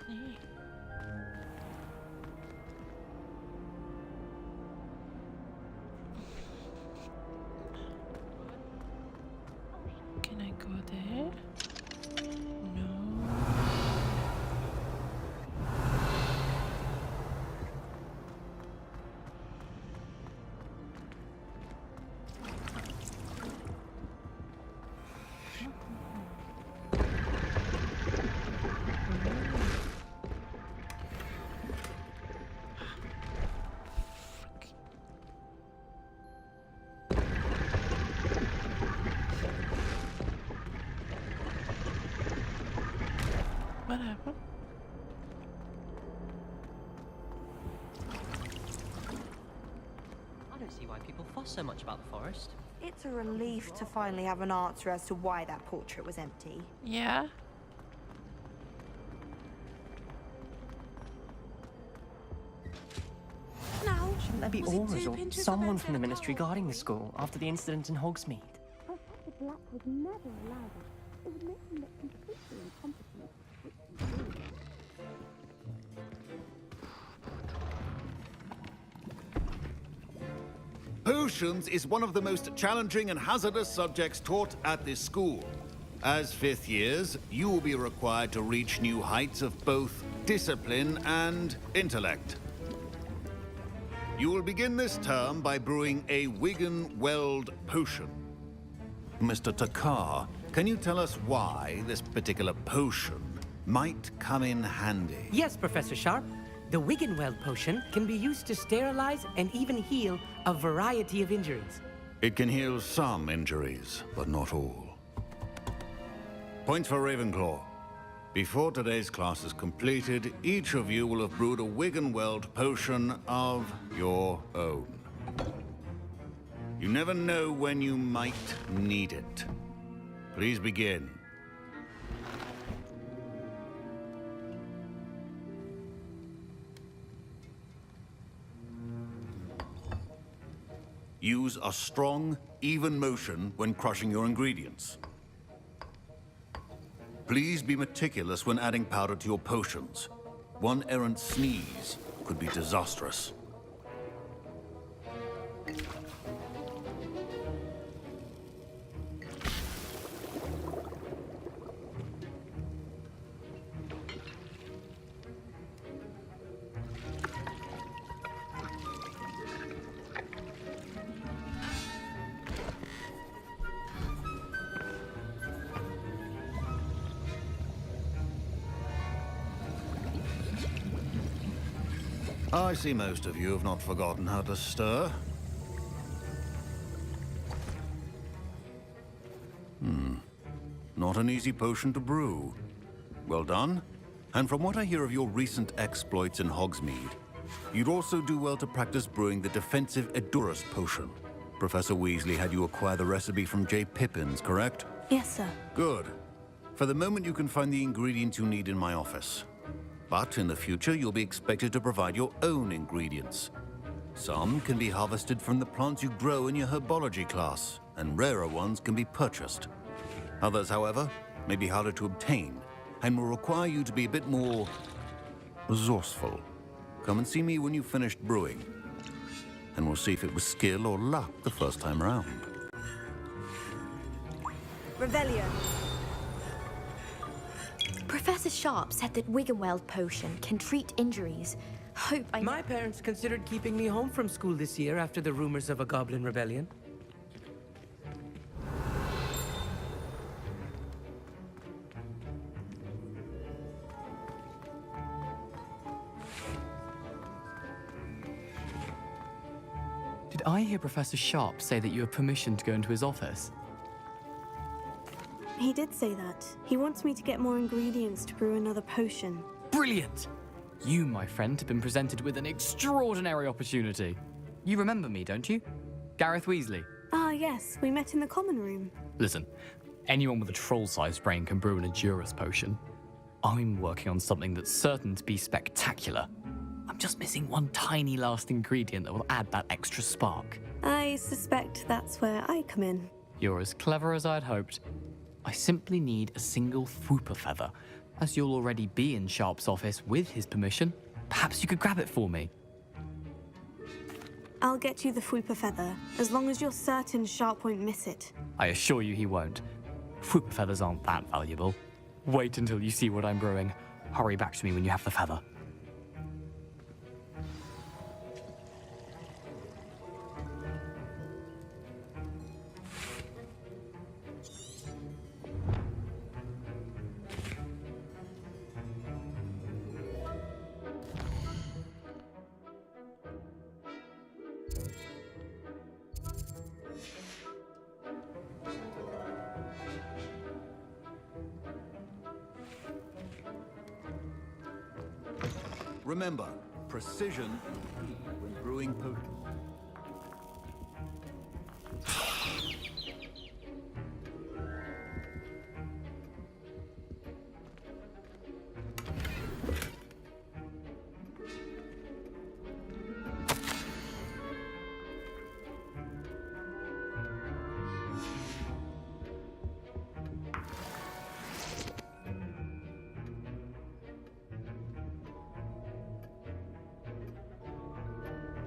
Yeah. Can I go there? No. What happened? I don't see why people fuss so much about the forest. It's a relief to finally have an answer as to why that portrait was empty. Yeah. Now, Shouldn't there be auras or someone from the ministry guarding the school after the incident in Hogsmeade? Professor Black would never allow that. It would make him look completely incompetent. Potions is one of the most challenging and hazardous subjects taught at this school. As fifth years, you will be required to reach new heights of both discipline and intellect. You will begin this term by brewing a Wigan Weld potion. Mr. Takar. Can you tell us why this particular potion might come in handy? Yes, Professor Sharp. The Wiggenweld potion can be used to sterilize and even heal a variety of injuries. It can heal some injuries, but not all. Points for Ravenclaw. Before today's class is completed, each of you will have brewed a Wiggenweld potion of your own. You never know when you might need it. Please begin. Use a strong, even motion when crushing your ingredients. Please be meticulous when adding powder to your potions. One errant sneeze could be disastrous. I see most of you have not forgotten how to stir. Not an easy potion to brew. Well done. And from what I hear of your recent exploits in Hogsmeade, you'd also do well to practice brewing the defensive Edurus potion. Professor Weasley had you acquire the recipe from J. Pippins, correct? Yes, sir. Good. For the moment, you can find the ingredients you need in my office. But in the future, you'll be expected to provide your own ingredients. Some can be harvested from the plants you grow in your herbology class, and rarer ones can be purchased. Others, however, may be harder to obtain, and will require you to be a bit more resourceful. Come and see me when you've finished brewing, and we'll see if it was skill or luck the first time around. Revelio. Professor Sharp said that Wiggenweld potion can treat injuries. Hope I... My parents considered keeping me home from school this year after the rumors of a goblin rebellion. Did I hear Professor Sharp say that you have permission to go into his office? He did say that. He wants me to get more ingredients to brew another potion. Brilliant! You, my friend, have been presented with an extraordinary opportunity. You remember me, don't you? Gareth Weasley. Ah, yes. We met in the common room. Listen, anyone with a troll-sized brain can brew an Edurus potion. I'm working on something that's certain to be spectacular. I'm just missing one tiny last ingredient that will add that extra spark. I suspect that's where I come in. You're as clever as I'd hoped. I simply need a single Fwooper feather. As you'll already be in Sharp's office with his permission, perhaps you could grab it for me. I'll get you the Fwooper feather, as long as you're certain Sharp won't miss it. I assure you he won't. Fwooper feathers aren't that valuable. Wait until you see what I'm brewing. Hurry back to me when you have the feather. Remember, precision is key when brewing potions.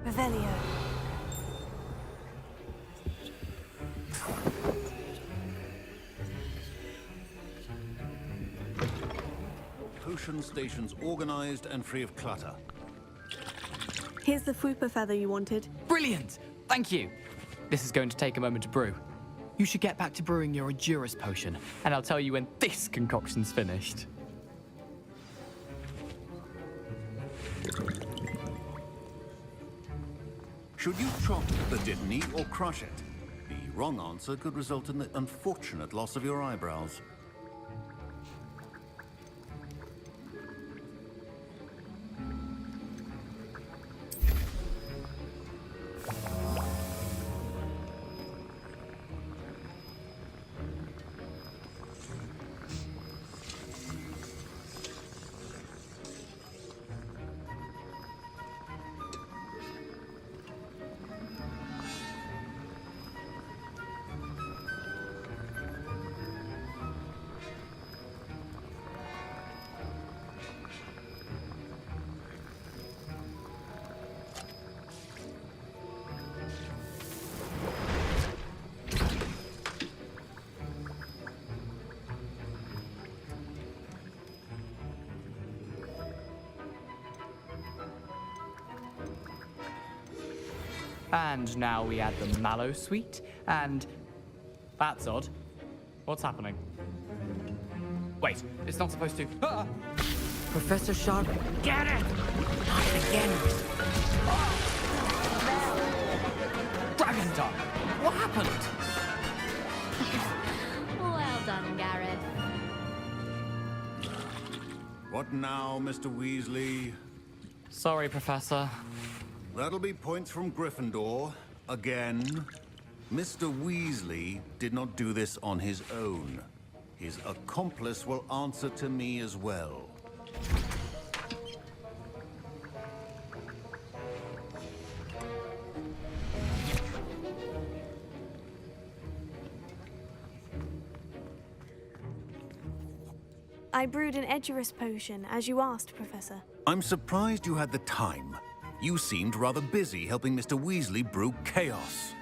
Revelio. Potion stations organized and free of clutter. Here's the Fwooper feather you wanted. Brilliant! Thank you! This is going to take a moment to brew. You should get back to brewing your Endurance potion, and I'll tell you when this concoction's finished. Should you chop the Dittany or crush it? The wrong answer could result in the unfortunate loss of your eyebrows. And now we add the mallow sweet, and... That's odd. What's happening? Wait, it's not supposed to... Ah! Professor Sharp, get it! Not again. Dragon Tongue! What happened? Well done, Gareth. What now, Mr. Weasley? Sorry, Professor. That'll be points from Gryffindor. Again. Mr. Weasley did not do this on his own. His accomplice will answer to me as well. I brewed an Edurus potion, as you asked, Professor. I'm surprised you had the time. You seemed rather busy helping Mr. Weasley brew chaos.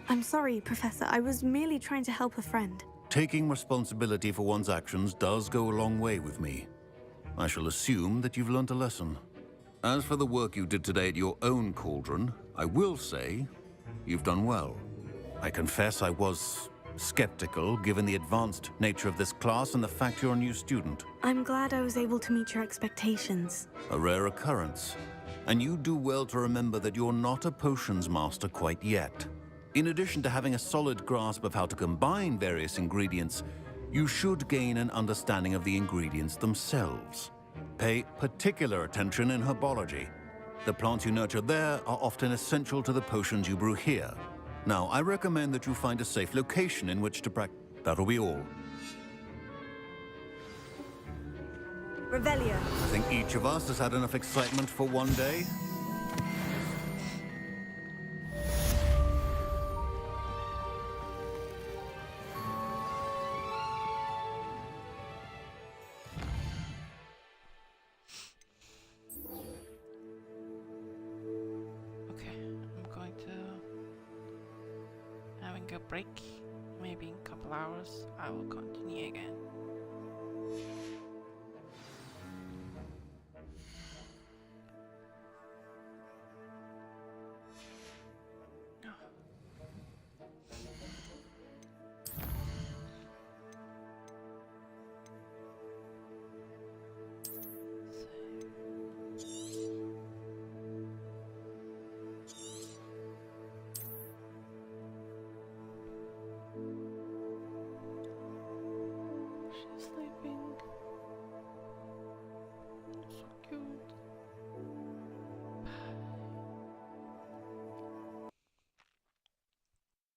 I'm sorry, Professor. I was merely trying to help a friend. Taking responsibility for one's actions does go a long way with me. I shall assume that you've learnt a lesson. As for the work you did today at your own cauldron, I will say you've done well. I confess I was skeptical, given the advanced nature of this class and the fact you're a new student. I'm glad I was able to meet your expectations. A rare occurrence. And you do well to remember that you're not a potions master quite yet. In addition to having a solid grasp of how to combine various ingredients, you should gain an understanding of the ingredients themselves. Pay particular attention in herbology. The plants you nurture there are often essential to the potions you brew here. Now, I recommend that you find a safe location in which to practice. That'll be all. Revelio. I think each of us has had enough excitement for one day. Break. Maybe in a couple hours I will continue again.